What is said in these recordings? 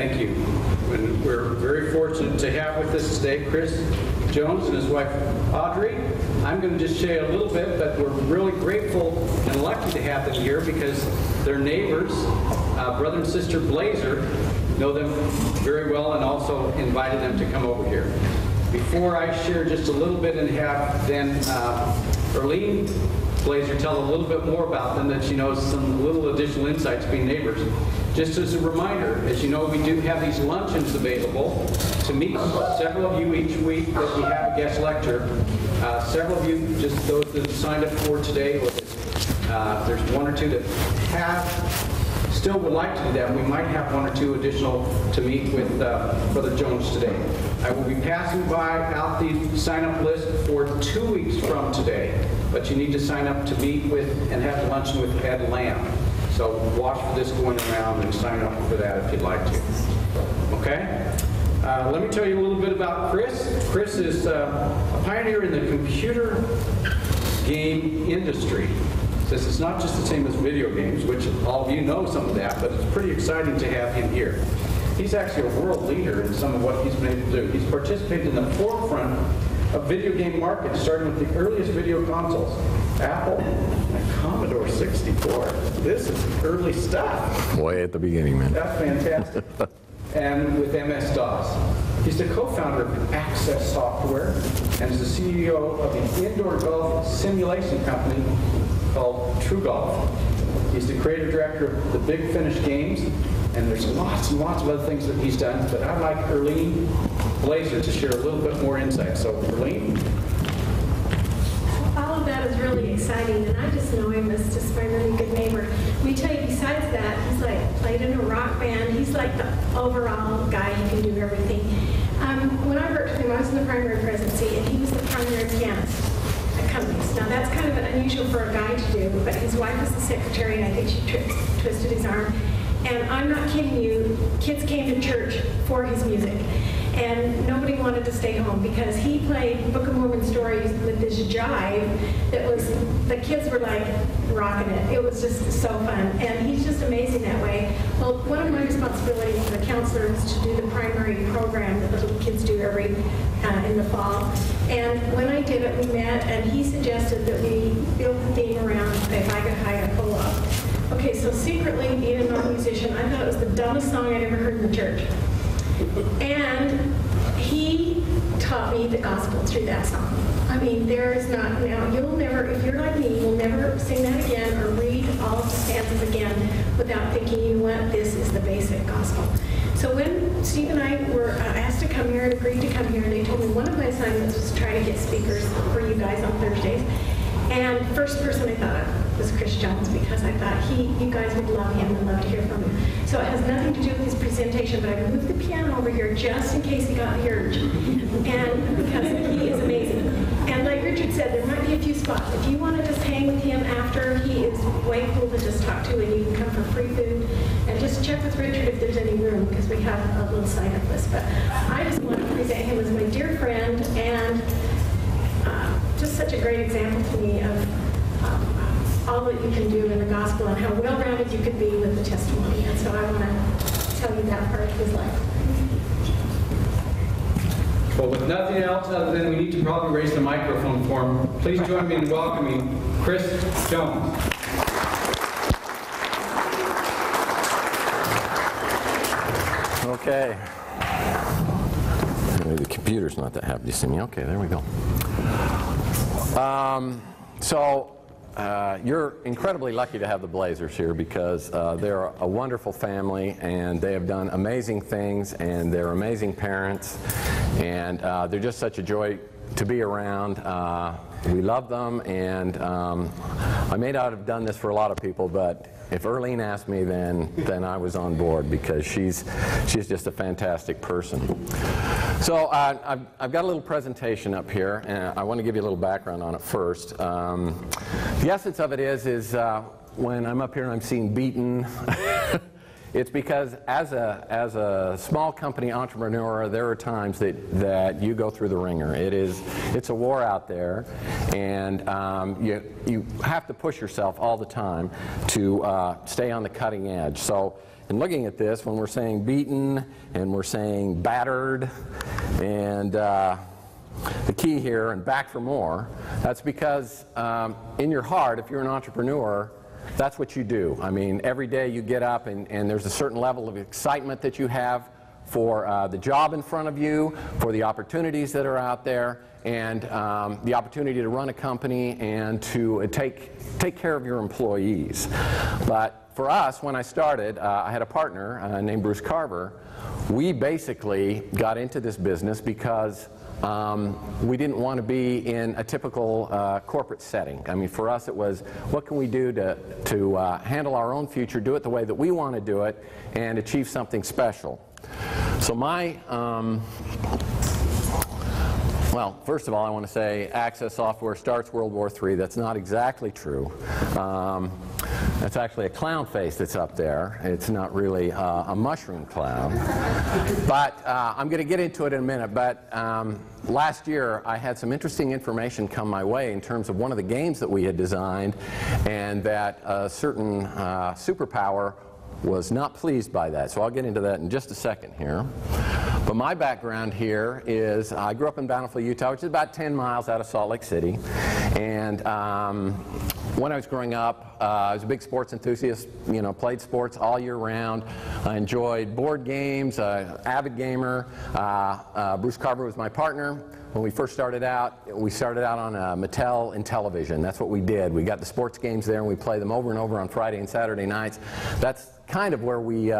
Thank you. And we're very fortunate to have with us today Chris Jones and his wife Audrey. I'm going to just share a little bit, but we're really grateful and lucky to have them here because they're neighbors. Brother and sister Blazer know them very well and also invited them to come over here. Before I share just a little bit and have then Erlene Blazer tell a little bit more about them, that she knows some little additional insights being neighbors. Just as a reminder, as you know, we do have these luncheons available to meet several of you each week that we have a guest lecture. Several of you, just those that have signed up for today, or there's one or two that still would like to do that. We might have one or two additional to meet with Brother Jones today. I will be passing out the sign-up list for 2 weeks from today, but you need to sign up to meet with and have luncheon with Ed Lamb. So watch for this going around and sign up for that if you'd like to. Okay? Let me tell you a little bit about Chris. Chris is a pioneer in the computer game industry. This is not just the same as video games, which all of you know some of that, but it's pretty exciting to have him here. He's actually a world leader in some of what he's been able to do. He's participated in the forefront of video game markets, starting with the earliest video consoles, Apple and Commodore 64. This is early stuff. Way at the beginning, man. That's fantastic. And with MS-DOS. He's the co-founder of Access Software and is the CEO of the indoor golf simulation company called True Golf. He's the creative director of the Big Finish Games, and there's lots and lots of other things that he's done, but I'd like Erlene Blazer to share a little bit more insight. So, Erlene? All of that is really exciting, and I just know him as just my really good neighbor. Let me tell you, besides that, he's like played in a rock band. He's like the overall guy who can do everything. When I worked with him, I was in the primary presidency, and he was the primary pianist at companies. Now, that's kind of unusual for a guy to do, but his wife was the secretary, and I think she twisted his arm. And I'm not kidding you, kids came to church for his music. And nobody wanted to stay home because he played Book of Mormon stories with this jive that was, the kids were like rocking it. It was just so fun. And he's just amazing that way. Well, one of my responsibilities as a counselor is to do the primary program that the little kids do every in the fall. And when I did it, we met, and he suggested that we build the theme around If I Could Hire a Pull-Up. Okay, so secretly, being a non-musician, I thought it was the dumbest song I'd ever heard in the church. And he taught me the gospel through that song. I mean, there is not, now you'll never, if you're like me, you'll never sing that again or read all of the stanzas again without thinking, you know what, this is the basic gospel. So when Steve and I were asked to come here and agreed to come here, they told me one of my assignments was to try to get speakers for you guys on Thursdays. And the first person I thought of was Chris Jones, because I thought you guys would love him and love to hear from him. So it has nothing to do with his presentation, but I moved the piano over here just in case he got here, and because he is amazing. And like Richard said, there might be a few spots. If you want to just hang with him after, he is way cool to just talk to, and you can come for free food. And just check with Richard if there's any room, because we have a little sign-up list. But I just want to present him as my dear friend, and just such a great example to me of all that you can do in the gospel and how well-rounded you can be with the testimony. And so I want to tell you that part of his life. Well, with nothing else other than we need to probably raise the microphone for him, please join me in welcoming Chris Jones. Okay. The computer's not that happy to see me. Okay, there we go. You're incredibly lucky to have the Blazers here because they're a wonderful family, and they have done amazing things, and they're amazing parents, and they're just such a joy to be around. We love them, and I may not have done this for a lot of people, but if Erlene asked me, then I was on board, because she's just a fantastic person. So I've got a little presentation up here, and I want to give you a little background on it first. The essence of it is when I'm up here and I'm seen beaten It's because as a small company entrepreneur, there are times that you go through the ringer. It's a war out there, and you have to push yourself all the time to stay on the cutting edge. So in looking at this, when we're saying beaten and we're saying battered and the key here, and back for more, that's because in your heart, if you're an entrepreneur, that's what you do. I mean, every day you get up and there's a certain level of excitement that you have for the job in front of you, for the opportunities that are out there, and the opportunity to run a company and to take care of your employees. But for us, when I started, I had a partner named Bruce Carver. We basically got into this business because we didn't want to be in a typical corporate setting. I mean, for us it was, what can we do to handle our own future, do it the way that we want to do it, and achieve something special. So well, first of all, I want to say Access Software starts World War III. That's not exactly true. That's actually a clown face that's up there. It's not really a mushroom clown. But I'm going to get into it in a minute. But last year, I had some interesting information come my way in terms of one of the games that we had designed, and that a certain superpower was not pleased by that. So I'll get into that in just a second here. But my background here is I grew up in Bountiful, Utah, which is about 10 miles out of Salt Lake City. And when I was growing up, I was a big sports enthusiast, you know, played sports all year round. I enjoyed board games, avid gamer. Bruce Carver was my partner. When we first started out on Mattel Intellivision. That's what we did. We got the sports games there and we played them over and over on Friday and Saturday nights. That's kind of where we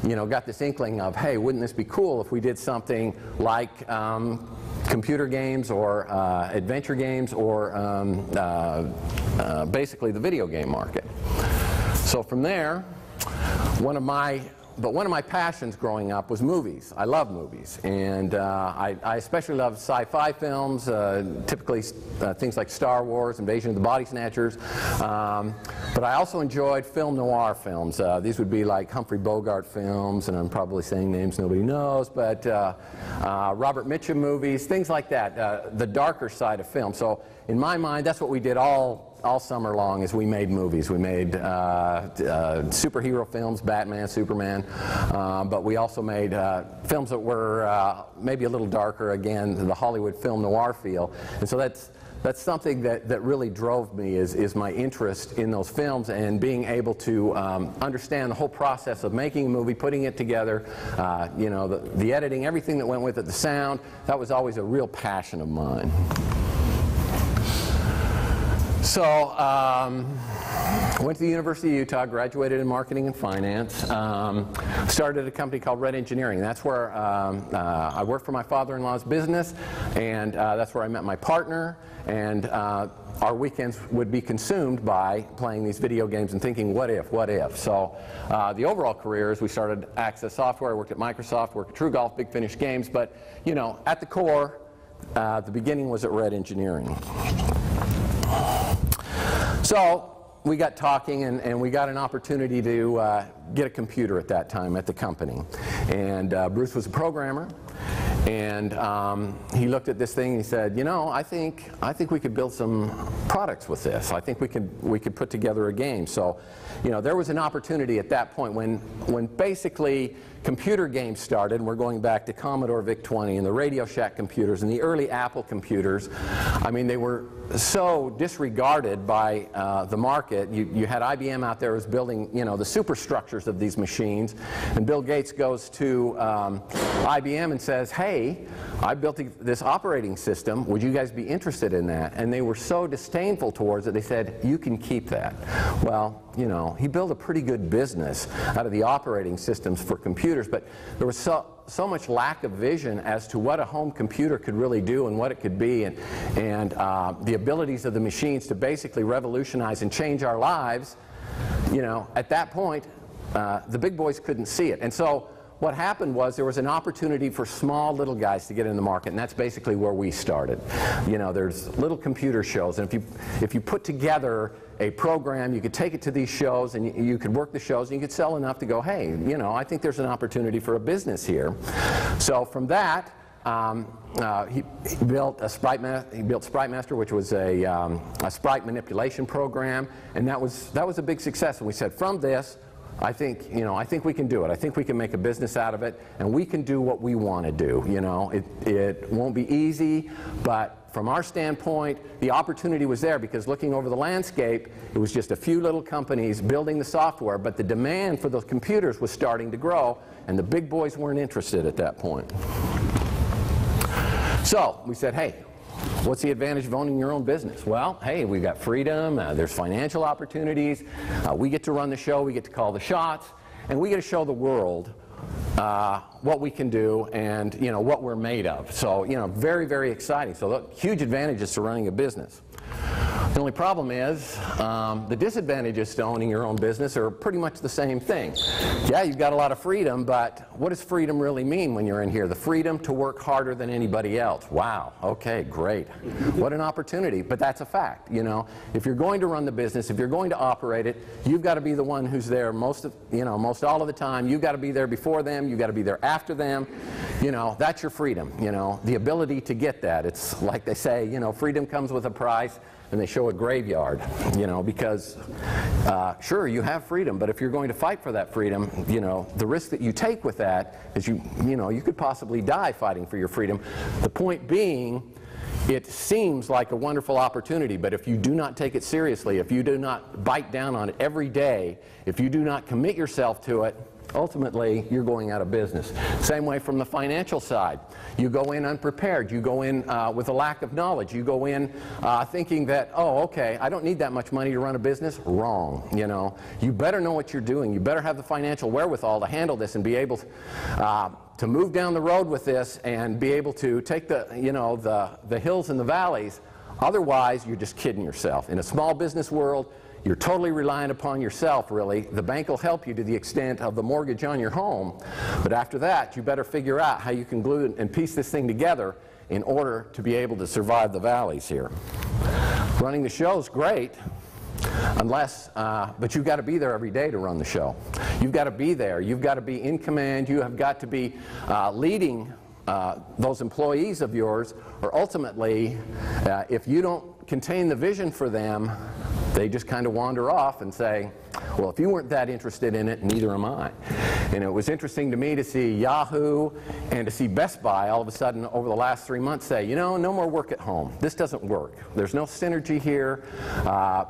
you know, got this inkling of, hey, wouldn't this be cool if we did something like computer games or adventure games or basically the video game market. So from there, one of my passions growing up was movies. I love movies, and I especially love sci-fi films, typically things like Star Wars, Invasion of the Body Snatchers, but I also enjoyed film noir films. These would be like Humphrey Bogart films, and I'm probably saying names nobody knows, but Robert Mitchum movies, things like that, the darker side of film. So in my mind, that's what we did all summer long, is we made movies. We made superhero films, Batman, Superman, but we also made films that were maybe a little darker, again, the Hollywood film noir feel. And so that's something that really drove me, is my interest in those films and being able to understand the whole process of making a movie, putting it together, you know, the editing, everything that went with it, the sound. That was always a real passion of mine. So, went to the University of Utah, graduated in marketing and finance, started a company called Red Engineering. That's where I worked for my father-in-law's business, and that's where I met my partner, and our weekends would be consumed by playing these video games and thinking, what if, what if? So the overall career is we started Access Software, I worked at Microsoft, worked at True Golf, Big Finish Games, but, you know, at the core, the beginning was at Red Engineering. So we got talking, and we got an opportunity to get a computer at that time at the company. And Bruce was a programmer, and he looked at this thing and he said, you know, I think we could build some products with this. I think we could put together a game. So, you know, there was an opportunity at that point when basically computer games started, and we're going back to Commodore VIC-20 and the Radio Shack computers and the early Apple computers. I mean, they were so disregarded by the market. You had IBM out there was building, you know, the superstructures of these machines, and Bill Gates goes to IBM and says, hey, I built this operating system, would you guys be interested in that? And they were so disdainful towards it, they said, you can keep that. Well, you know, he built a pretty good business out of the operating systems for computers, but there was so much lack of vision as to what a home computer could really do and what it could be, and the abilities of the machines to basically revolutionize and change our lives. You know, at that point, the big boys couldn't see it. And so what happened was there was an opportunity for small little guys to get in the market, and that's basically where we started. You know, there's little computer shows, and if you put together a program, you could take it to these shows, and you could work the shows, and you could sell enough to go, hey, you know, I think there's an opportunity for a business here. So from that, he built Sprite Master, which was a sprite manipulation program, and that was a big success. And we said, from this, I think we can do it. I think we can make a business out of it, and we can do what we want to do. You know, it won't be easy, but from our standpoint, the opportunity was there, because looking over the landscape, it was just a few little companies building the software, but the demand for those computers was starting to grow, and the big boys weren't interested at that point. So we said, hey, what's the advantage of owning your own business? Well, hey, we've got freedom, there's financial opportunities, we get to run the show, we get to call the shots, and we get to show the world what we can do and, you know, what we're made of. So, you know, very, very exciting. So look, huge advantages to running a business. The only problem is the disadvantages to owning your own business are pretty much the same thing. Yeah, you've got a lot of freedom, but what does freedom really mean when you're in here? The freedom to work harder than anybody else. Wow, okay, great. What an opportunity, but that's a fact. You know, if you're going to run the business, if you're going to operate it, you've got to be the one who's there most all of the time. You've got to be there before them, you've got to be there after them. You know, that's your freedom, you know, the ability to get that. It's like they say, you know, freedom comes with a price. And they show a graveyard, you know, because sure, you have freedom, but if you're going to fight for that freedom, you know, the risk that you take with that is you could possibly die fighting for your freedom. The point being, it seems like a wonderful opportunity, but if you do not take it seriously, if you do not bite down on it every day, if you do not commit yourself to it, ultimately, you're going out of business. Same way from the financial side. You go in unprepared. You go in with a lack of knowledge. You go in thinking that, oh, okay, I don't need that much money to run a business. Wrong. You know, you better know what you're doing. You better have the financial wherewithal to handle this and be able to move down the road with this and be able to take the hills and the valleys. Otherwise, you're just kidding yourself. In a small business world, you're totally reliant upon yourself, really. The bank will help you to the extent of the mortgage on your home. But after that, you better figure out how you can glue and piece this thing together in order to be able to survive the valleys here. Running the show is great, but you've got to be there every day to run the show. You've got to be there. You've got to be in command. You have got to be leading those employees of yours, or ultimately, if you don't contain the vision for them, they just kind of wander off and say, well, if you weren't that interested in it, neither am I. And it was interesting to me to see Yahoo and to see Best Buy all of a sudden over the last 3 months say, you know, no more work at home. This doesn't work. There's no synergy here.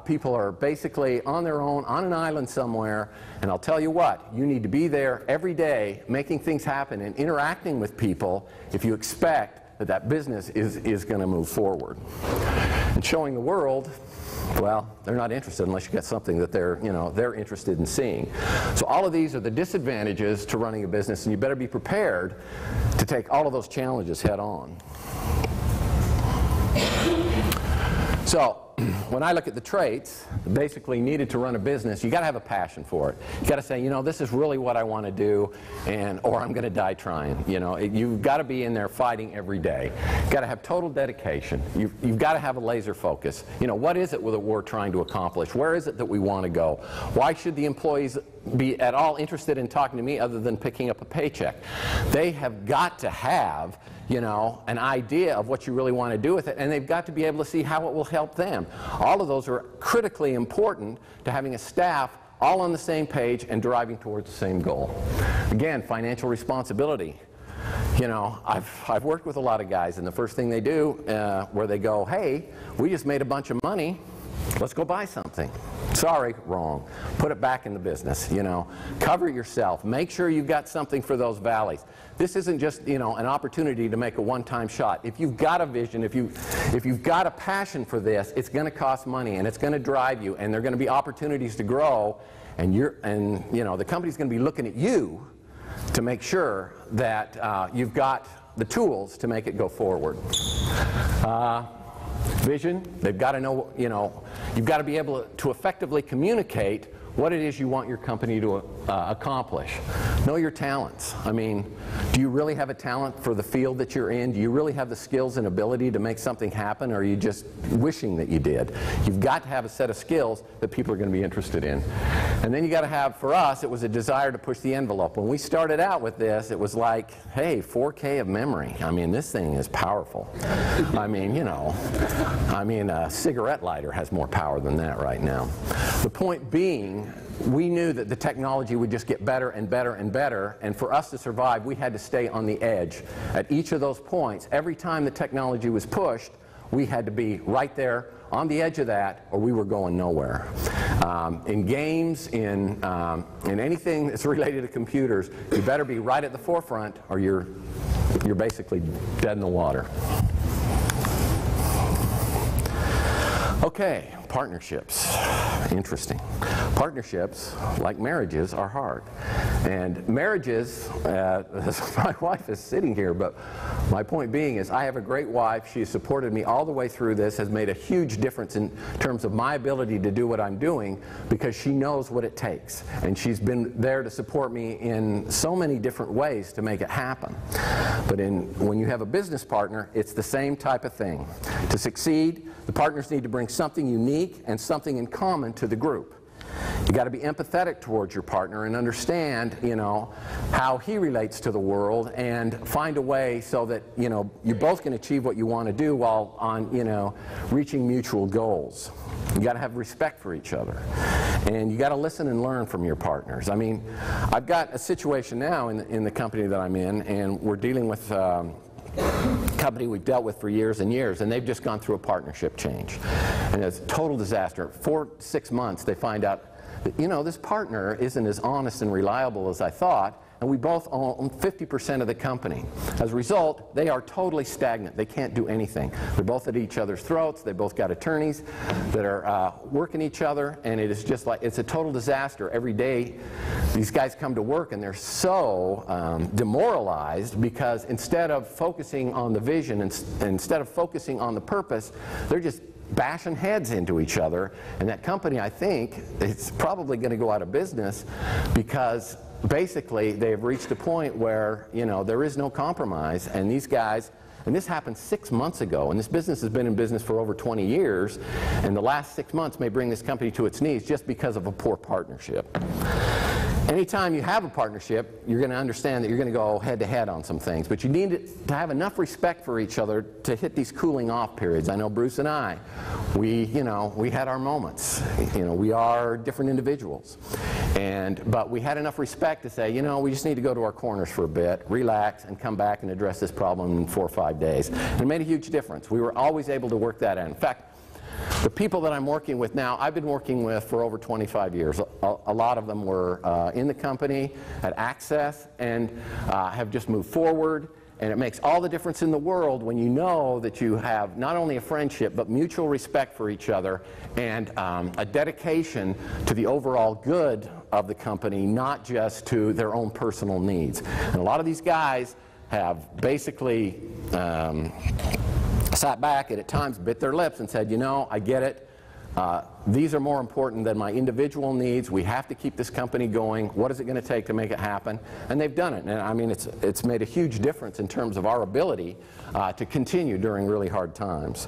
People are basically on their own, on an island somewhere. And I'll tell you what, you need to be there every day making things happen and interacting with people if you expect that that business is going to move forward. And showing the world, well, they're not interested unless you get something that they're interested in seeing. So all of these are the disadvantages to running a business, and you better be prepared to take all of those challenges head on. So when I look at the traits basically needed to run a business, you got to have a passion for it. You got to say, you know, this is really what I want to do, or I'm going to die trying. You know, you've got to be in there fighting every day. You've got to have total dedication. You've got to have a laser focus. You know, what is it that we're trying to accomplish? Where is it that we want to go? Why should the employees be at all interested in talking to me other than picking up a paycheck? They have got to have, you know, an idea of what you really want to do with it, and they've got to be able to see how it will help them. All of those are critically important to having a staff all on the same page and driving towards the same goal. Again, financial responsibility. You know, I've worked with a lot of guys, and the first thing they do where they go, hey, we just made a bunch of money, let's go buy something. Sorry, wrong. Put it back in the business, you know. Cover yourself. Make sure you've got something for those valleys. This isn't just, you know, an opportunity to make a one-time shot. If you've got a vision, if you've got a passion for this, it's going to cost money, and it's going to drive you, and there are going to be opportunities to grow, and you know, the company's going to be looking at you to make sure that you've got the tools to make it go forward. Vision, they've got to know, you know, you've got to be able to effectively communicate what it is you want your company to accomplish. Know your talents. I mean, do you really have a talent for the field that you're in? Do you really have the skills and ability to make something happen, or are you just wishing that you did? You've got to have a set of skills that people are going to be interested in. And then you got to have, for us, it was a desire to push the envelope. When we started out with this, it was like, hey, 4K of memory. I mean, this thing is powerful. I mean, you know, a cigarette lighter has more power than that right now. The point being, we knew that the technology would just get better and better and better, and for us to survive, we had to stay on the edge. At each of those points, every time the technology was pushed, we had to be right there on the edge of that, or we were going nowhere. In games, in anything that's related to computers, you better be right at the forefront, or you're basically dead in the water. Okay, partnerships. Interesting. Partnerships, like marriages, are hard. And marriages, my wife is sitting here, but my point being is I have a great wife. She has supported me all the way through this, has made a huge difference in terms of my ability to do what I'm doing, because she knows what it takes. And she's been there to support me in so many different ways to make it happen. But when you have a business partner, it's the same type of thing. To succeed, the partners need to bring something unique and something in common to the group. You got to be empathetic towards your partner and understand, you know, how he relates to the world, and find a way so that, you know, you both can achieve what you want to do while on, you know, reaching mutual goals. You got to have respect for each other, and you got to listen and learn from your partners. I mean, I've got a situation now in the company that I'm in, and we're dealing with company we've dealt with for years and years, and they've just gone through a partnership change, and it's a total disaster. 4 to 6 months, they find out that, you know, this partner isn't as honest and reliable as I thought, and we both own 50% of the company. As a result, they are totally stagnant. They can't do anything. They're both at each other's throats. They both got attorneys that are working each other, and it is just like, it's a total disaster. Every day these guys come to work and they're so demoralized, because instead of focusing on the vision, and instead of focusing on the purpose, they're just bashing heads into each other. And that company, I think, it's probably going to go out of business, because basically they've reached a point where, you know, there is no compromise. And these guys, and this happened 6 months ago, and this business has been in business for over 20 years, and the last 6 months may bring this company to its knees just because of a poor partnership. Anytime you have a partnership, you're going to understand that you're going to go head to head on some things, but you need to have enough respect for each other to hit these cooling off periods. I know Bruce and I, we had our moments. You know, we are different individuals, but we had enough respect to say, you know, we just need to go to our corners for a bit, relax, and come back and address this problem in 4 or 5 days. And it made a huge difference. We were always able to work that out. In fact, the people that I'm working with now, I've been working with for over 25 years. A lot of them were in the company at Access, and have just moved forward. And it makes all the difference in the world when you know that you have not only a friendship, but mutual respect for each other, and a dedication to the overall good of the company, not just to their own personal needs. And a lot of these guys have basically sat back and at times bit their lips and said, you know, I get it. These are more important than my individual needs. We have to keep this company going. What is it going to take to make it happen? And they've done it. And I mean, it's made a huge difference in terms of our ability to continue during really hard times.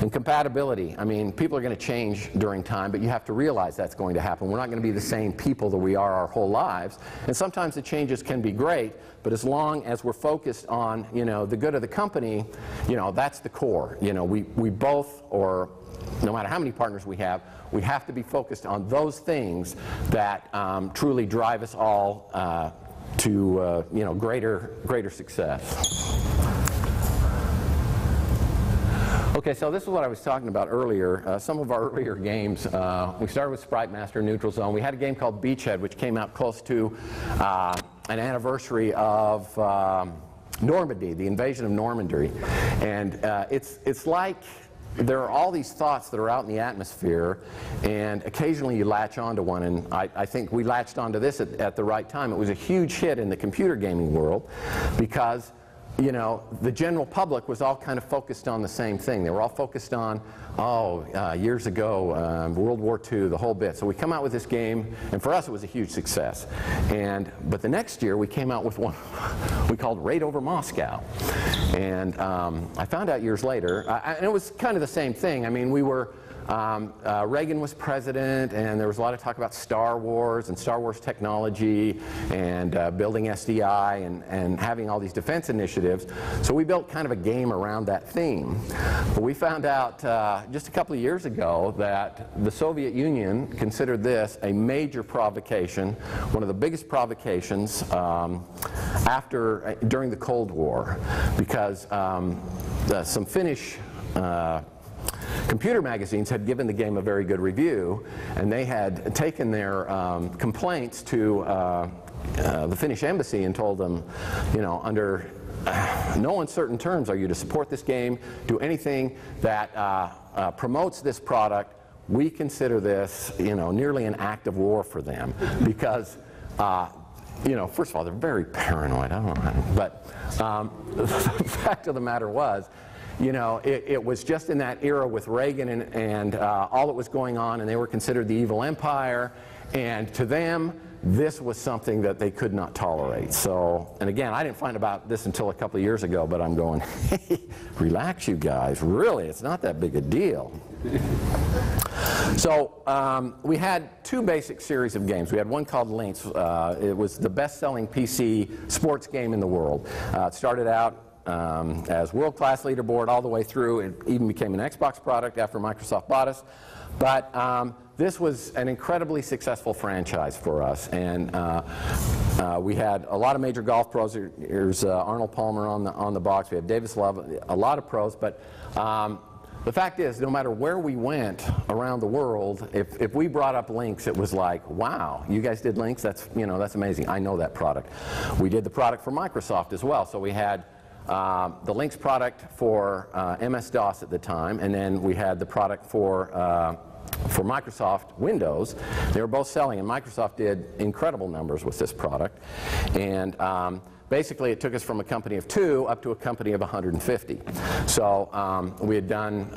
And compatibility, I mean, people are going to change during time, but you have to realize that's going to happen. We're not going to be the same people that we are our whole lives. And sometimes the changes can be great, but as long as we're focused on, you know, the good of the company, you know, that's the core. You know, we both, or no matter how many partners we have to be focused on those things that truly drive us all to you know, greater success. Okay, so this is what I was talking about earlier. Some of our earlier games, we started with Sprite Master, Neutral Zone. We had a game called Beachhead, which came out close to an anniversary of Normandy, the invasion of Normandy. And it's like there are all these thoughts that are out in the atmosphere, and occasionally you latch onto one, and I think we latched onto this at the right time. It was a huge hit in the computer gaming world, because you know, the general public was all kind of focused on the same thing. They were all focused on, years ago, World War II, the whole bit. So we come out with this game, and for us it was a huge success. But the next year we came out with one we called Raid Over Moscow. And I found out years later, and it was kind of the same thing. I mean, we were, Reagan was president, and there was a lot of talk about Star Wars and Star Wars technology and building SDI and having all these defense initiatives. So we built kind of a game around that theme. But we found out just a couple of years ago that the Soviet Union considered this a major provocation, one of the biggest provocations during the Cold War, because some Finnish computer magazines had given the game a very good review, and they had taken their complaints to the Finnish embassy and told them, you know, under no uncertain terms are you to support this game, do anything that promotes this product. We consider this, you know, nearly an act of war for them, because you know, first of all, they're very paranoid. I don't know how, but the fact of the matter was, you know, it was just in that era with Reagan and all that was going on, and they were considered the evil empire, and to them, this was something that they could not tolerate. So, and again, I didn't find about this until a couple of years ago, but I'm going, hey, relax you guys, really, it's not that big a deal. So we had two basic series of games. We had one called Lynx. It was the best-selling PC sports game in the world. It started out as world-class leaderboard all the way through. It even became an Xbox product after Microsoft bought us. But this was an incredibly successful franchise for us, and we had a lot of major golf pros. Here's Arnold Palmer on the box. We have Davis Love, a lot of pros. But the fact is, no matter where we went around the world, if we brought up Lynx, it was like, wow, you guys did Lynx? That's, you know, that's amazing. I know that product. We did the product for Microsoft as well. So we had the Lynx product for MS-DOS at the time, and then we had the product for Microsoft Windows. They were both selling, and Microsoft did incredible numbers with this product. And basically, it took us from a company of 2 up to a company of 150. So we had done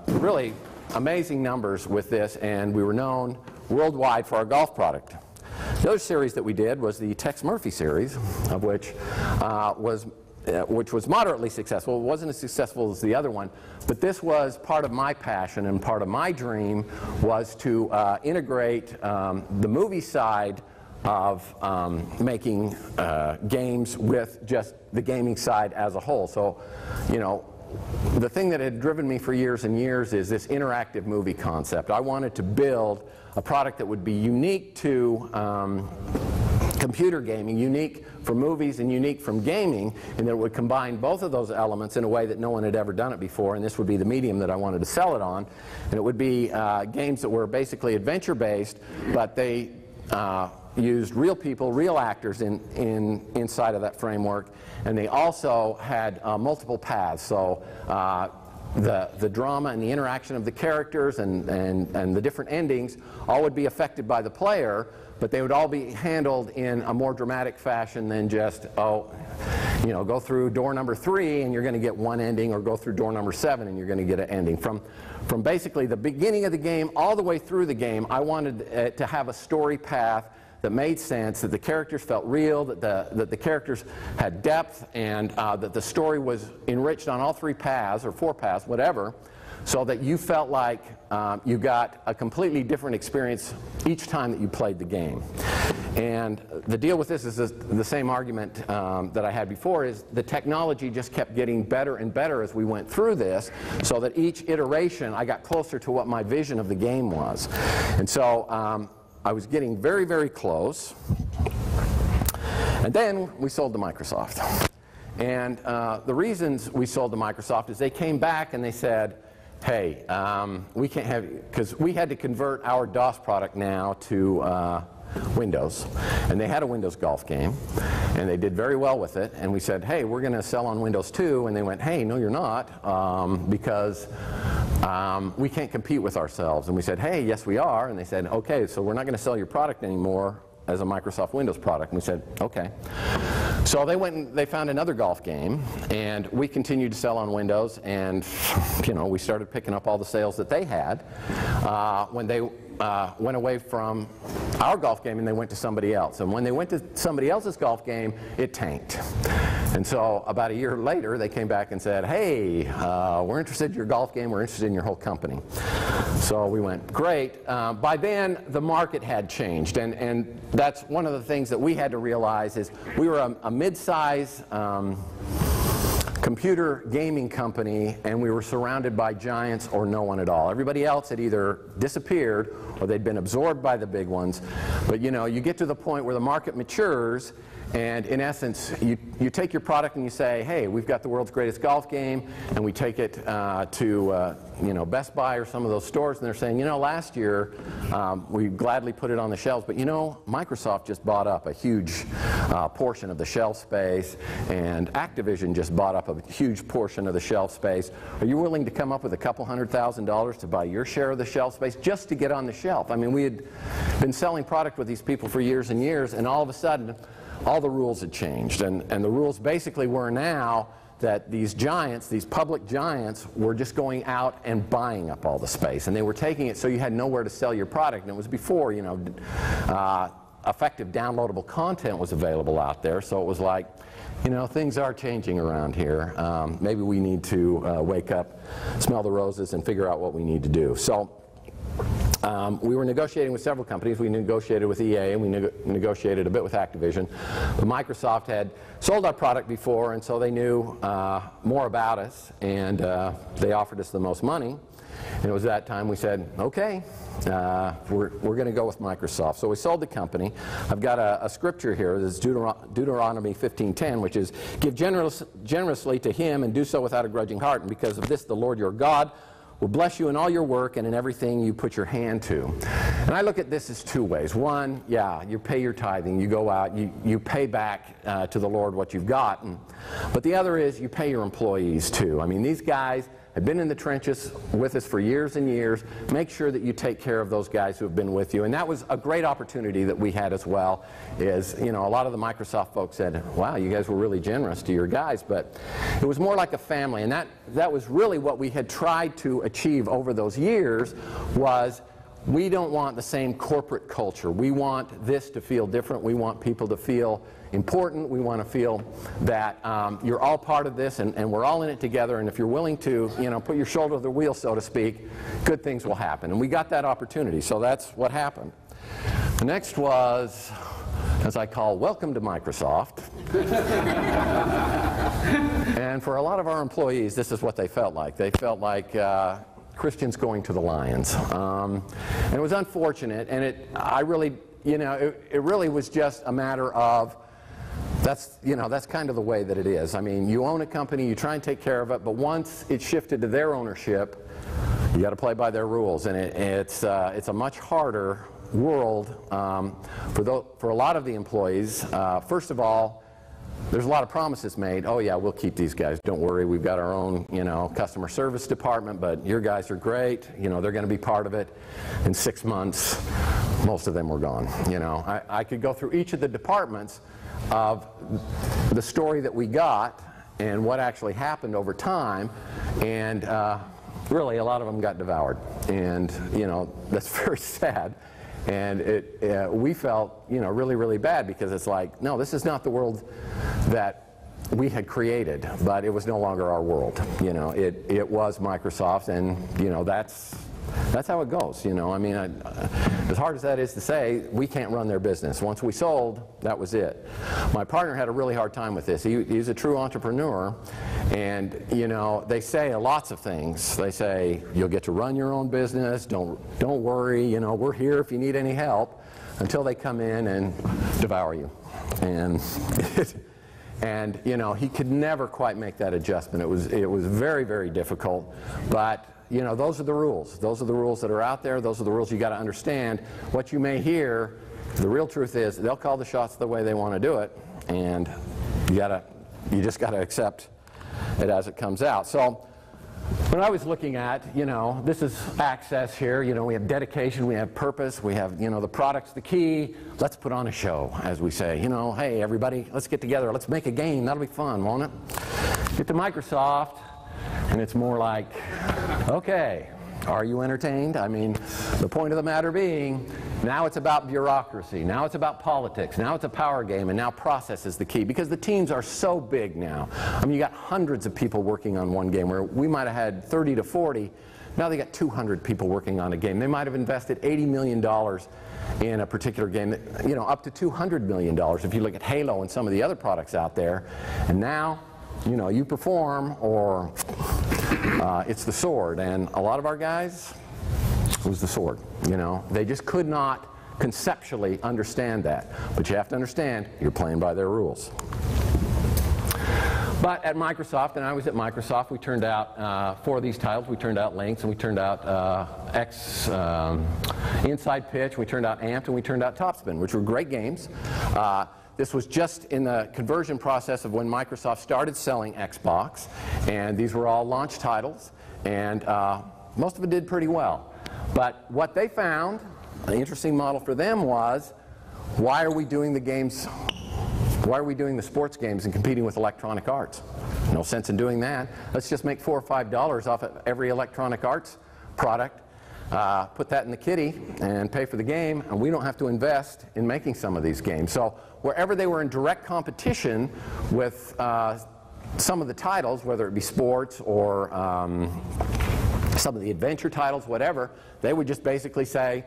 really amazing numbers with this, and we were known worldwide for our golf product. The other series that we did was the Tex Murphy series, of which was moderately successful. It wasn't as successful as the other one, but this was part of my passion, and part of my dream was to integrate the movie side of making games with just the gaming side as a whole. So, you know, the thing that had driven me for years and years is this interactive movie concept. I wanted to build a product that would be unique to computer gaming, unique for movies and unique from gaming, and that it would combine both of those elements in a way that no one had ever done it before, and this would be the medium that I wanted to sell it on. And it would be games that were basically adventure-based, but they used real people, real actors inside of that framework, and they also had multiple paths. So the drama and the interaction of the characters and the different endings all would be affected by the player, but they would all be handled in a more dramatic fashion than just, you know, go through door number 3 and you're going to get one ending, or go through door number 7 and you're going to get an ending. From basically the beginning of the game all the way through the game, I wanted it to have a story path that made sense, that the characters felt real, that the characters had depth, and that the story was enriched on all 3 paths, or 4 paths, whatever, so that you felt like you got a completely different experience each time that you played the game. And the deal with this is the same argument that I had before, is the technology just kept getting better and better as we went through this, so that each iteration I got closer to what my vision of the game was. And so I was getting very, very close. And then we sold to Microsoft. And the reasons we sold to Microsoft is they came back and they said, hey, we can't have, because we had to convert our DOS product now to Windows, and they had a Windows golf game, and they did very well with it, and we said, hey, we're going to sell on Windows too, and they went, hey, no, you're not, because we can't compete with ourselves. And we said, hey, yes, we are, and they said, okay, so we're not going to sell your product anymore. as a Microsoft Windows product. And we said, okay. So they went and they found another golf game, and we continued to sell on Windows, and we started picking up all the sales that they had when they went away from our golf game and they went to somebody else. And when they went to somebody else's golf game, it tanked. And so about a year later, they came back and said, hey, we're interested in your golf game, we're interested in your whole company. So we went, great. By then, the market had changed, and that's one of the things that we had to realize is we were a mid-size computer gaming company, and we were surrounded by giants or no one at all. Everybody else had either disappeared or they'd been absorbed by the big ones. But you get to the point where the market matures, and in essence, you take your product and you say, hey, we've got the world's greatest golf game, and we take it to Best Buy or some of those stores, and they're saying, last year we gladly put it on the shelves, but Microsoft just bought up a huge portion of the shelf space, and Activision just bought up a huge portion of the shelf space. Are you willing to come up with a couple $100,000 to buy your share of the shelf space just to get on the shelf? I mean, we had been selling product with these people for years and years, and all of a sudden, all the rules had changed, and the rules basically were now that these giants, these public giants, were just going out and buying up all the space, and they were taking it so you had nowhere to sell your product. And it was before, effective downloadable content was available out there, so it was like, things are changing around here. Maybe we need to wake up, smell the roses, and figure out what we need to do. So we were negotiating with several companies. We negotiated with EA, and we negotiated a bit with Activision. But Microsoft had sold our product before, and so they knew more about us, and they offered us the most money. And it was that time we said, okay, we're going to go with Microsoft. So we sold the company. I've got a scripture here. This is Deuteronomy 15:10, which is, give generously to him and do so without a grudging heart. And because of this, the Lord your God will bless you in all your work and in everything you put your hand to. And I look at this as two ways. One, yeah, you pay your tithing, you go out, you pay back to the Lord what you've gotten. But the other is you pay your employees too. I mean, these guys have been in the trenches with us for years and years. Make sure that you take care of those guys who have been with you. And that was a great opportunity that we had as well, is, a lot of the Microsoft folks said, wow, you guys were really generous to your guys. But it was more like a family, and that was really what we had tried to achieve over those years. Was we don't want the same corporate culture. We want this to feel different. We want people to feel important. We want to feel that you're all part of this, and we're all in it together, and if you're willing to put your shoulder to the wheel, so to speak, good things will happen. And we got that opportunity, so that's what happened. The next was, as I call, welcome to Microsoft. And for a lot of our employees, this is what they felt like. They felt like Christians going to the lions. And it was unfortunate, and it really was just a matter of, that's kind of the way that it is. I mean, you own a company, you try and take care of it, but once it's shifted to their ownership, you got to play by their rules, and it's a much harder world for a lot of the employees. First of all, there's a lot of promises made. Oh yeah, we'll keep these guys. Don't worry, we've got our own customer service department, but your guys are great. They're going to be part of it. In 6 months, most of them were gone. I could go through each of the departments of the story that we got and what actually happened over time, and really a lot of them got devoured, and that's very sad. And we felt really, really bad, because it's like, no, this is not the world that we had created, but it was no longer our world. It was Microsoft, and that's how it goes. I mean, as hard as that is to say, we can't run their business. Once we sold, that was it. My partner had a really hard time with this. He's a true entrepreneur, and they say lots of things. They say you'll get to run your own business. Don't worry. We're here if you need any help. Until they come in and devour you, and he could never quite make that adjustment. It was very, very difficult, but. Those are the rules. Those are the rules that are out there. Those are the rules you got to understand. What you may hear, the real truth is they'll call the shots the way they want to do it, and you just got to accept it as it comes out. So When I was looking at, this is access here, we have dedication, we have purpose, we have, the product's the key. Let's put on a show, as we say. Hey, everybody, let's get together. Let's make a game. That'll be fun, won't it? Get to Microsoft, and it's more like, okay, are you entertained? I mean, the point of the matter being, now it's about bureaucracy, now it's about politics, now it's a power game, and now process is the key, because the teams are so big now. I mean, you got hundreds of people working on one game, where we might have had 30 to 40, now they got 200 people working on a game. They might have invested $80 million in a particular game, up to $200 million if you look at Halo and some of the other products out there. And now, you perform, or it's the sword. And a lot of our guys, it was the sword. They just could not conceptually understand that. But you have to understand, you're playing by their rules. But at Microsoft, and I was at Microsoft, we turned out, for these titles, we turned out Lynx, and we turned out Inside Pitch, we turned out Amped, and we turned out Topspin, which were great games. This was just in the conversion process of when Microsoft started selling Xbox, and these were all launch titles, and most of it did pretty well. But what they found, an interesting model for them was, why are we doing the games? Why are we doing the sports games and competing with Electronic Arts? No sense in doing that. Let's just make $4 or $5 off of every Electronic Arts product, put that in the kitty, and pay for the game, and we don't have to invest in making some of these games. So wherever they were in direct competition with some of the titles, whether it be sports or some of the adventure titles, whatever, they would just basically say,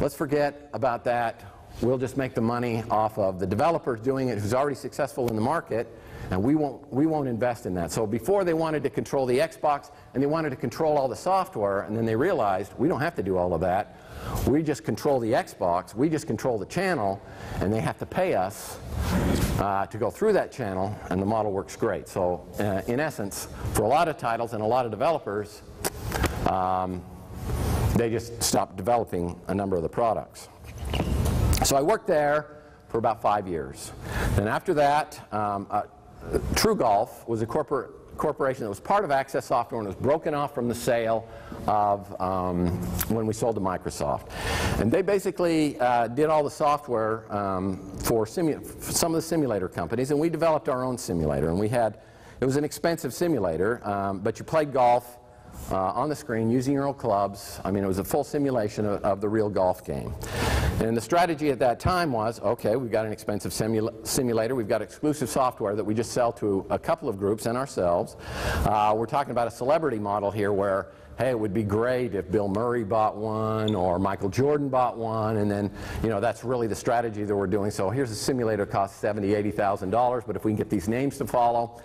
let's forget about that. We'll just make the money off of the developers doing it who's already successful in the market, and we won't invest in that. So before, they wanted to control the Xbox, and they wanted to control all the software, and then they realized we don't have to do all of that. We just control the Xbox, we just control the channel, and they have to pay us to go through that channel, and the model works great. So in essence, for a lot of titles and a lot of developers, they just stopped developing a number of the products. So I worked there for about 5 years. Then after that, True Golf was a corporation that was part of Access Software and was broken off from the sale of when we sold to Microsoft. And they basically did all the software for some of the simulator companies, and we developed our own simulator. And it was an expensive simulator, but you played golf on the screen using your own clubs. I mean, it was a full simulation of the real golf game. And the strategy at that time was, okay, we've got an expensive simulator, we've got exclusive software that we just sell to a couple of groups and ourselves. We're talking about a celebrity model here where, hey, it would be great if Bill Murray bought one or Michael Jordan bought one, and then, that's really the strategy that we're doing. So here's a simulator that costs $70,000, $80,000, but if we can get these names to follow,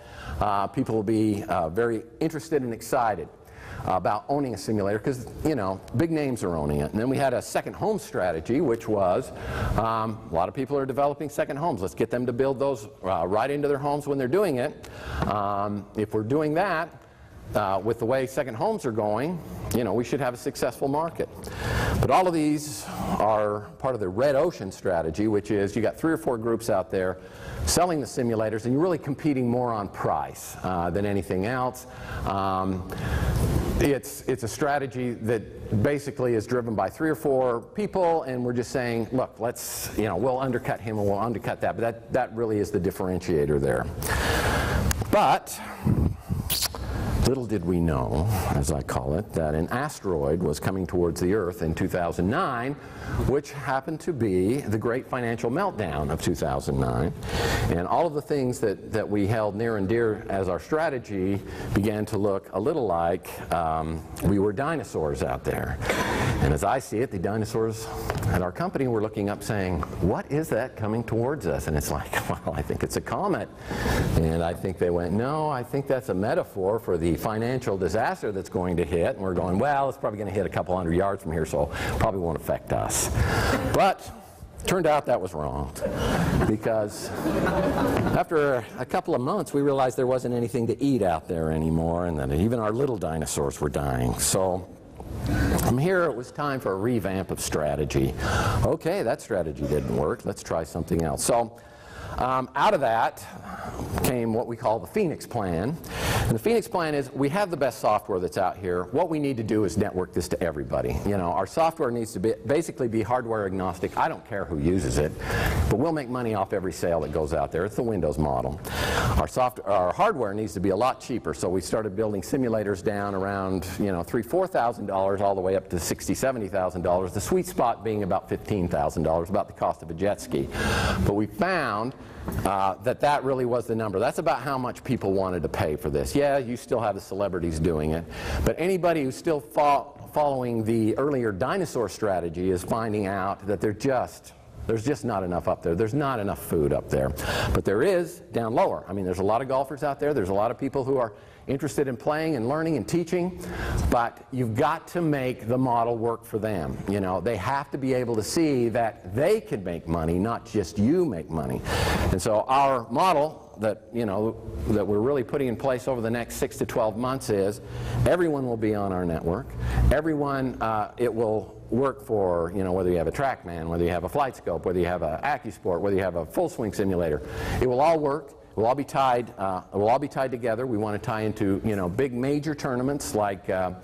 people will be very interested and excited about owning a simulator, because big names are owning it. And then we had a second home strategy, which was a lot of people are developing second homes. Let's get them to build those right into their homes when they're doing it. If we're doing that with the way second homes are going, we should have a successful market. But all of these are part of the red ocean strategy, which is you got 3 or 4 groups out there selling the simulators, and you're really competing more on price than anything else. It's a strategy that basically is driven by 3 or 4 people, and we're just saying, look, let's, we'll undercut him and we'll undercut that. But that really is the differentiator there. But little did we know, as I call it, that an asteroid was coming towards the Earth in 2009, which happened to be the great financial meltdown of 2009. And all of the things that we held near and dear as our strategy began to look a little like we were dinosaurs out there. And as I see it, the dinosaurs at our company were looking up saying, what is that coming towards us? And it's like, well, I think it's a comet. And I think they went, no, I think that's a metaphor for the financial disaster that's going to hit. And we're going, well, it's probably going to hit a couple hundred yards from here, so probably won't affect us. But turned out that was wrong, because after a couple of months we realized there wasn't anything to eat out there anymore, and that even our little dinosaurs were dying. So from here it was time for a revamp of strategy. Okay, that strategy didn't work, let's try something else. So out of that came what we call the Phoenix Plan. And the Phoenix Plan is, we have the best software that's out here. What we need to do is network this to everybody. You know, our software needs to basically be hardware agnostic. I don't care who uses it, but we'll make money off every sale that goes out there. It's the Windows model. Our hardware needs to be a lot cheaper, so we started building simulators down around, you know, $3,000, $4,000 all the way up to $60,000, $70,000. The sweet spot being about $15,000, about the cost of a jet ski. But we found that really was the number. That's about how much people wanted to pay for this. Yeah, you still have the celebrities doing it, but anybody who's still following the earlier dinosaur strategy is finding out that there's just not enough up there. There's not enough food up there. But there is down lower. I mean, there's a lot of golfers out there. There's a lot of people who are interested in playing and learning and teaching, but you've got to make the model work for them. You know, they have to be able to see that they can make money, not just you make money. And so our model that, you know, that we're really putting in place over the next 6 to 12 months is everyone will be on our network. Everyone, it will work for, you know, whether you have a TrackMan, whether you have a Flight Scope, whether you have a AccuSport, whether you have a full swing simulator. It will all work. It will all be tied. It will all be tied together. We want to tie into, you know, big major tournaments like the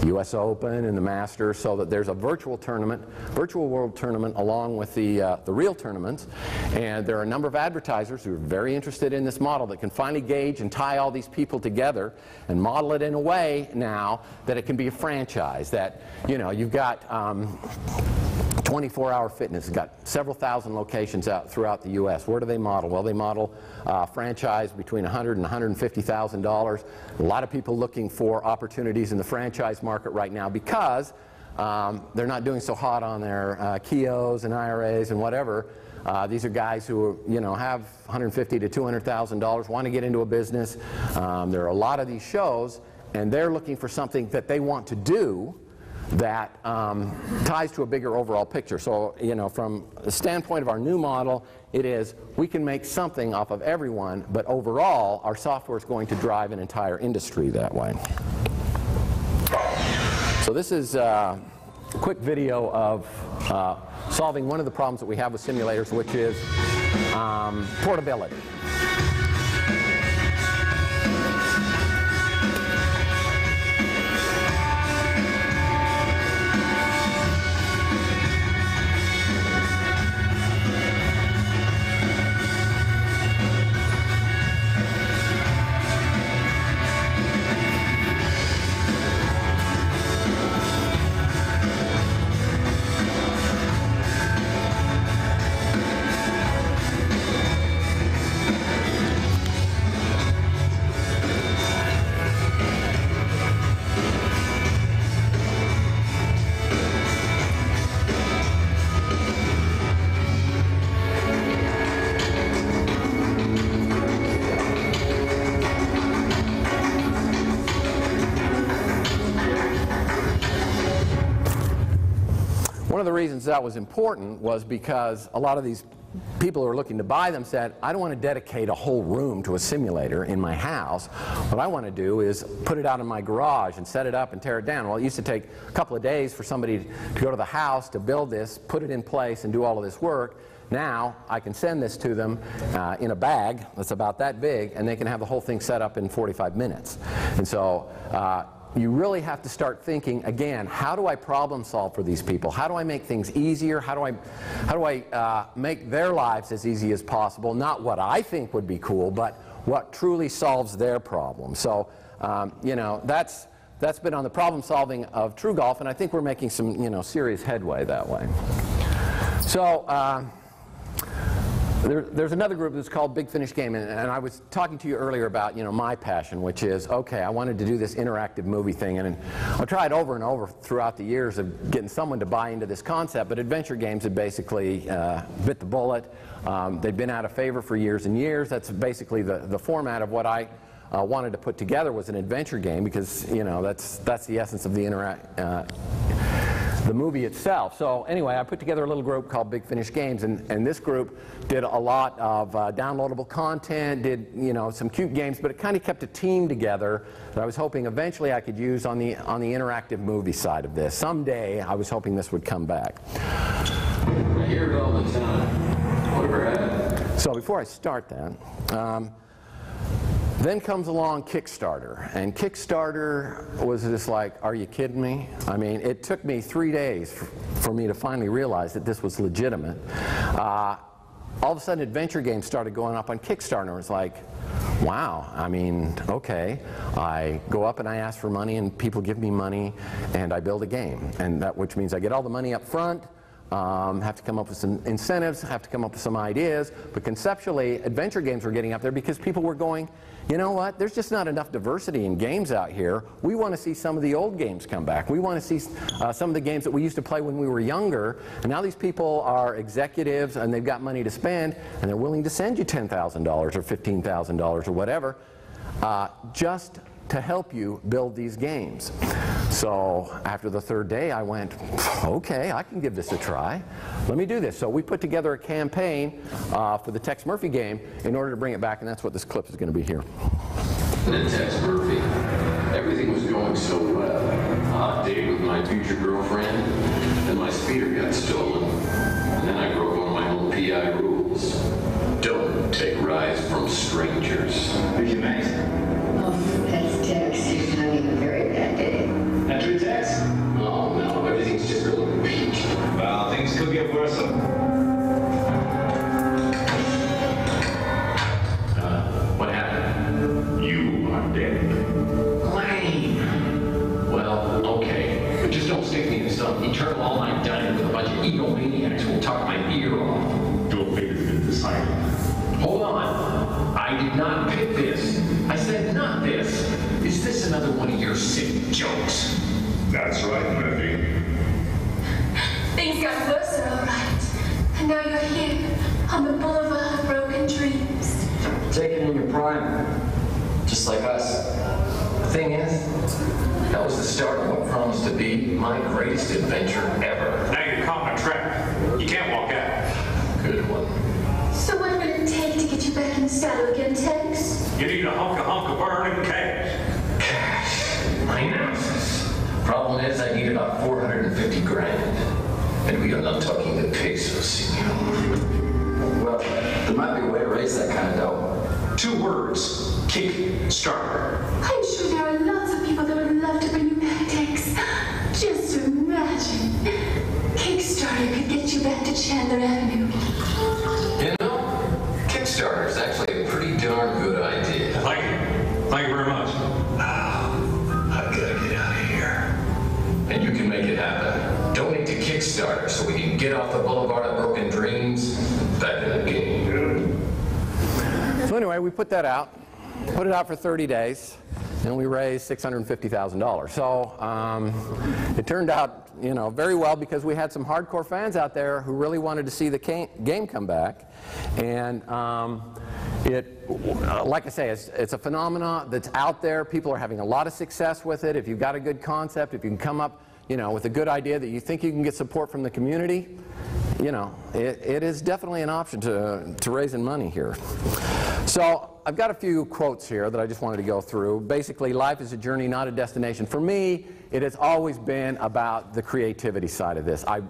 U.S. Open and the Masters, so that there's a virtual tournament, virtual world tournament, along with the real tournaments. And there are a number of advertisers who are very interested in this model that can finally gauge and tie all these people together and model it in a way now that it can be a franchise. That, you know, you've got 24-hour fitness. It's got several thousand locations out throughout the U.S. Where do they model? Well, they model franchise between $100,000 and $150,000. A lot of people looking for opportunities in the franchise market right now because they're not doing so hot on their Kios and IRAs and whatever. These are guys who, you know, have $150,000 to $200,000, want to get into a business. There are a lot of these shows, and they're looking for something that they want to do that ties to a bigger overall picture. So, you know, from the standpoint of our new model, it is we can make something off of everyone, but overall our software is going to drive an entire industry that way. So this is a quick video of solving one of the problems that we have with simulators, which is portability. One of the reasons that was important was because a lot of these people who are looking to buy them said, I don't want to dedicate a whole room to a simulator in my house. What I want to do is put it out in my garage and set it up and tear it down. Well, it used to take a couple of days for somebody to go to the house to build this, put it in place, and do all of this work. Now I can send this to them in a bag that's about that big, and they can have the whole thing set up in 45 minutes. And so you really have to start thinking, again, how do I problem solve for these people? How do I make things easier? How do I make their lives as easy as possible? Not what I think would be cool, but what truly solves their problem. So, you know, that's been on the problem solving of True Golf, and I think we're making some, you know, serious headway that way. So, there's another group that's called Big Finish Game, and I was talking to you earlier about, you know, my passion, which is, okay, I wanted to do this interactive movie thing, and I've tried over and over throughout the years of getting someone to buy into this concept, but adventure games had basically bit the bullet. They'd been out of favor for years and years. That's basically the format of what I wanted to put together, was an adventure game, because, you know, that's the essence of the movie itself. So anyway, I put together a little group called Big Finish Games, and this group did a lot of downloadable content, did, you know, some cute games, but it kind of kept a team together that I was hoping eventually I could use on the interactive movie side of this. Someday I was hoping this would come back. I hear it all the time. Whatever happened? So before I start that, then comes along Kickstarter, and Kickstarter was just like, are you kidding me? I mean, it took me 3 days for me to finally realize that this was legitimate. All of a sudden, adventure games started going up on Kickstarter, and it was like, wow, I mean, okay. I go up and I ask for money, and people give me money, and I build a game, and which means I get all the money up front, have to come up with some incentives, have to come up with some ideas, but conceptually, adventure games were getting up there because people were going, you know what, there's just not enough diversity in games out here. We want to see some of the old games come back. We want to see some of the games that we used to play when we were younger, and now these people are executives and they've got money to spend, and they're willing to send you $10,000 or $15,000 or whatever, just to help you build these games. So after the third day, I went, okay, I can give this a try. Let me do this. So we put together a campaign for the Tex Murphy game in order to bring it back, and that's what this clip is going to be here. And Tex Murphy, everything was going so well. Hot date with my future girlfriend, then my speeder got stolen. And then I broke one of my own PI rules. Don't take rides from strangers. Who'd you make? Oh, that's Tex. He's having a very bad day. After Tex? Oh no, everything's just really weak. Well, things could get worse. What happened? You are dead. Lame. Well, okay. But just don't stick me in some eternal all-night dining with a bunch of egomaniacs who'll talk my ear off. Your fate has been decided. Hold on. I did not pick this. I said not this. Is this another one of your sick jokes? That's right, Murphy. Things got worse, all right. And now you're here, on the boulevard of broken dreams. Taken in your prime, just like us. The thing is, that was the start of what promised to be my greatest adventure ever. Now you're caught in a trap. You can't walk out. Good one. So what will it take to get you back in the saddle again, Tex? You need a hunk of burning cash. Cash. My analysis. Problem is, I need about 450 grand. And we are not talking the pesos, senor. Well, there might be a way to raise that kind of dough. 2 words. Kickstarter. I'm sure there are lots of people that would love to bring you back, Tex. Just imagine. Kickstarter could get you back to Chandler Avenue. You know, Kickstarter is actually a pretty darn good idea. Thank you. Thank you very much. I've got to get out of here. And you can make it happen. Donate to Kickstarter so we can get off the boulevard of broken dreams back in the game. So anyway, we put that out, put it out for 30 days, and we raised $650,000. So it turned out, you know, very well because we had some hardcore fans out there who really wanted to see the game come back. And like I say, it's a phenomenon that's out there. People are having a lot of success with it. If you've got a good concept, if you can come up, you know, with a good idea that you think you can get support from the community, you know, it is definitely an option to raising money here. So I've got a few quotes here that I just wanted to go through. Basically, life is a journey, not a destination. For me, it has always been about the creativity side of this. I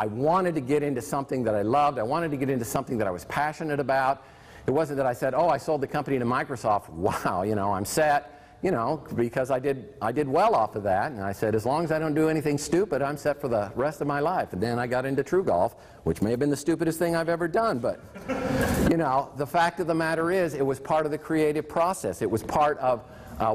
wanted to get into something that I loved. I wanted to get into something that I was passionate about. It wasn't that I said, oh, I sold the company to Microsoft. Wow, you know, I'm set. You know, because I did well off of that, and I said, as long as I don't do anything stupid, I'm set for the rest of my life. And then I got into True Golf, which may have been the stupidest thing I've ever done, but, you know, the fact of the matter is, it was part of the creative process. It was part of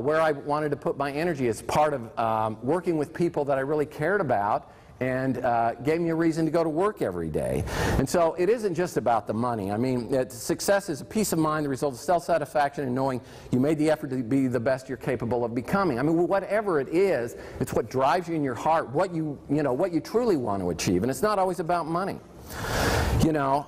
where I wanted to put my energy. It's part of working with people that I really cared about, and gave me a reason to go to work every day. And so it isn't just about the money. I mean, success is a peace of mind, the result of self-satisfaction and knowing you made the effort to be the best you're capable of becoming. I mean, whatever it is, it's what drives you in your heart, what you truly want to achieve. And it's not always about money. You know,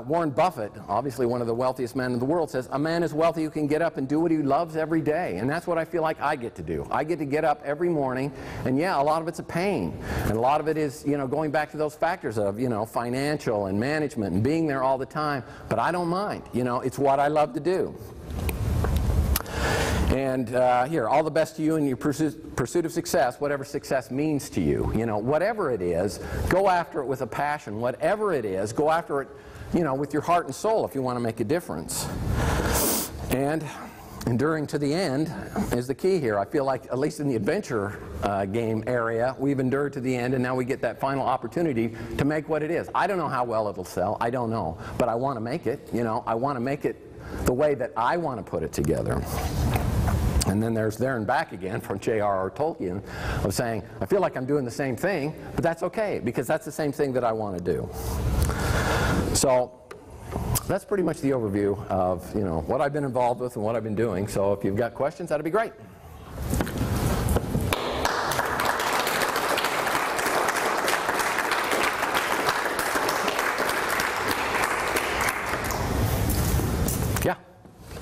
Warren Buffett, obviously one of the wealthiest men in the world, says, a man is wealthy who can get up and do what he loves every day. And that's what I feel like I get to do. I get to get up every morning, and yeah, a lot of it's a pain. And a lot of it is, you know, going back to those factors of, you know, financial and management and being there all the time. But I don't mind. You know, it's what I love to do. And here, all the best to you in your pursuit of success, whatever success means to you. You know, whatever it is, go after it with a passion. Whatever it is, go after it you know, with your heart and soul if you want to make a difference. And enduring to the end is the key here. I feel like, at least in the adventure game area, we've endured to the end, and now we get that final opportunity to make what it is. I don't know how well it'll sell. I don't know. But I want to make it. You know, I want to make it the way that I want to put it together. And then there's there and back again from J.R.R. Tolkien of saying, I feel like I'm doing the same thing, but that's okay, because that's the same thing that I want to do. So that's pretty much the overview of, you know, what I've been involved with and what I've been doing. So if you've got questions, that'd be great. Yeah.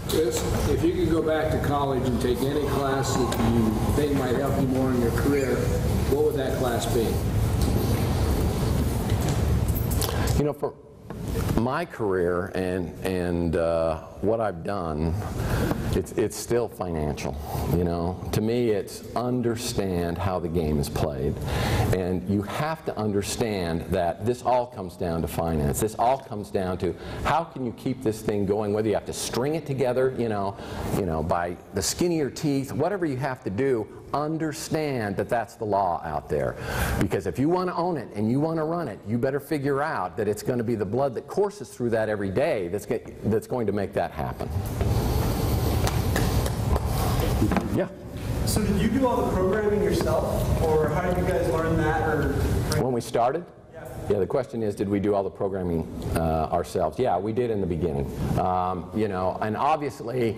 Chris, if you could go back to college and take any class that you think might help you more in your career, what would that class be? You know, for my career and what I've done, it's still financial. You know, to me, it's understand how the game is played, and you have to understand that this all comes down to finance. This all comes down to how can you keep this thing going, whether you have to string it together, you know, by the skin of your teeth, whatever you have to do. Understand that that's the law out there, because if you want to own it and you want to run it, you better figure out that it's going to be the blood that courses through that every day that's going to make that happen. Yeah. So did you do all the programming yourself, or how did you guys learn that? Or When we started? Yeah, the question is, did we do all the programming ourselves? Yeah, we did in the beginning. You know, and obviously,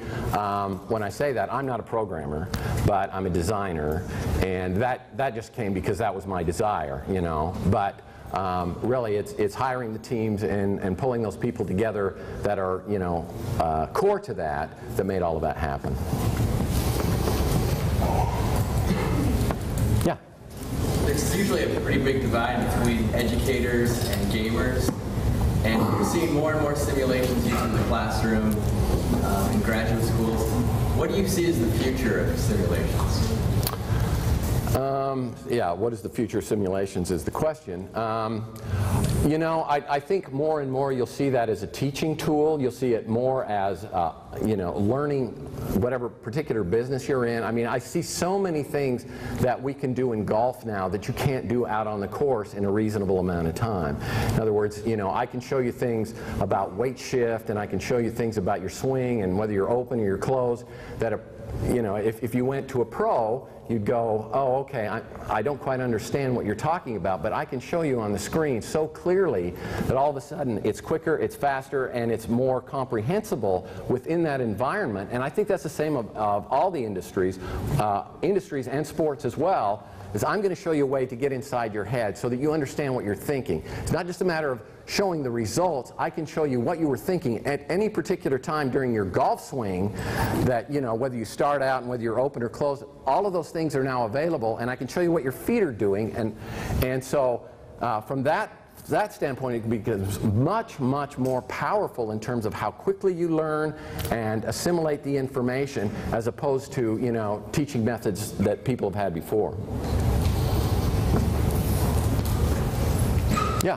when I say that, I'm not a programmer, but I'm a designer, and that just came because that was my desire, you know. But really, it's hiring the teams and pulling those people together that are, you know, core to that made all of that happen. Yeah. There's usually a pretty big divide between educators and gamers, and we're seeing more and more simulations used in the classroom, in graduate schools. What do you see as the future of simulations? Yeah, what is the future of simulations is the question. You know, I think more and more you'll see that as a teaching tool. You'll see it more as, you know, learning whatever particular business you're in. I mean, I see so many things that we can do in golf now that you can't do out on the course in a reasonable amount of time. In other words, you know, I can show you things about weight shift, and I can show you things about your swing and whether you're open or you're closed that are, you know, if you went to a pro, you'd go, oh, okay, I don't quite understand what you're talking about, but I can show you on the screen so clearly that all of a sudden it's quicker, it's faster, and it's more comprehensible within that environment. And I think that's the same of all the industries and sports as well, is I'm going to show you a way to get inside your head so that you understand what you're thinking. It's not just a matter of showing the results. I can show you what you were thinking at any particular time during your golf swing, that, you know, whether you start out and whether you're open or closed, all of those things are now available, and I can show you what your feet are doing. And so from that standpoint, it becomes much, much more powerful in terms of how quickly you learn and assimilate the information, as opposed to, you know, teaching methods that people have had before. Yeah.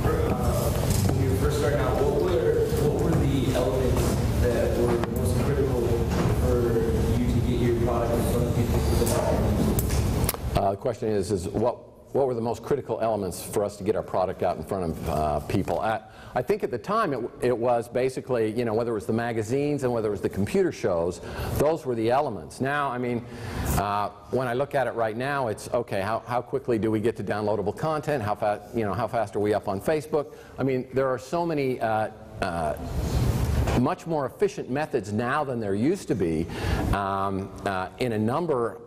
When you were first starting out, what were the elements that were most critical for you to get your product in front of people for the market? The question is what were the most critical elements for us to get our product out in front of people? I think at the time it was basically, you know, whether it was the magazines and whether it was the computer shows, those were the elements. Now, I mean, when I look at it right now, it's okay, how quickly do we get to downloadable content? How fast are we up on Facebook? I mean, there are so many much more efficient methods now than there used to be in a number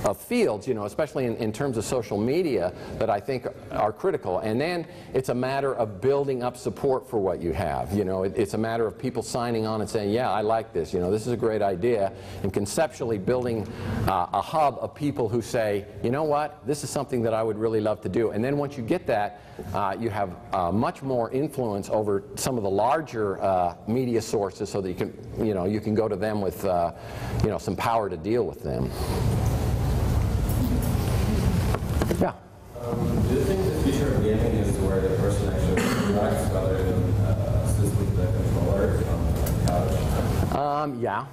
of fields, you know, especially in terms of social media, that I think are critical. And then it's a matter of building up support for what you have. You know, it's a matter of people signing on and saying, yeah, I like this, you know, this is a great idea, and conceptually building a hub of people who say, you know what, this is something that I would really love to do. And then once you get that, you have much more influence over some of the larger media sources, so that you can go to them with you know, some power to deal with them. Yeah. Do you think the future of gaming is where the person actually interacts rather than Yeah.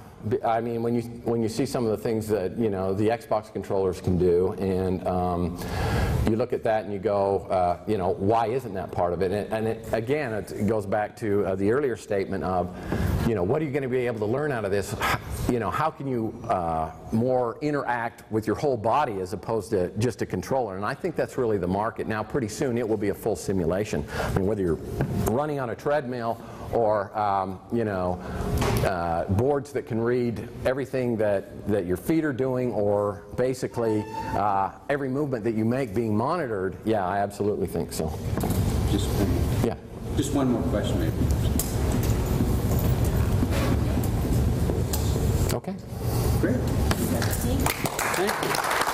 I mean, when you see some of the things that, you know, the Xbox controllers can do, and you look at that and you go, you know, why isn't that part of it? And again, it goes back to the earlier statement of, you know, what are you going to be able to learn out of this? You know, how can you more interact with your whole body as opposed to just a controller? And I think that's really the market. Now, pretty soon it will be a full simulation. I mean, whether you're running on a treadmill or you know, boards that can read everything that your feet are doing, or basically every movement that you make being monitored. Yeah, I absolutely think so. Just one more question, maybe. Okay. Great. Thank you.